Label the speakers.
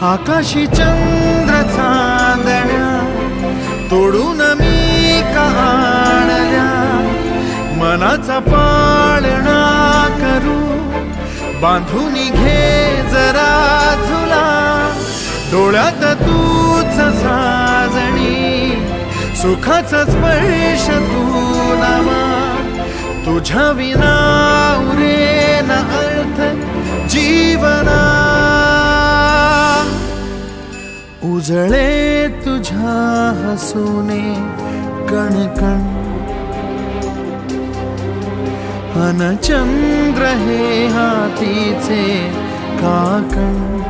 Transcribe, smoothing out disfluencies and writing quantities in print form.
Speaker 1: आकाशी चंद्र चांदण्या तोडून मी कहाणल्या, मनाचा पाळणा करू बांधून घे जरा झुला, डोळ्यात तूच साजणी सुखाचा स्पर्श तू नामा, तुझ्या विना उरेन अर्थ जीवना, उजळे तुझ्या हसूने कणकण, अन चंद्र हे हातीचे काकण.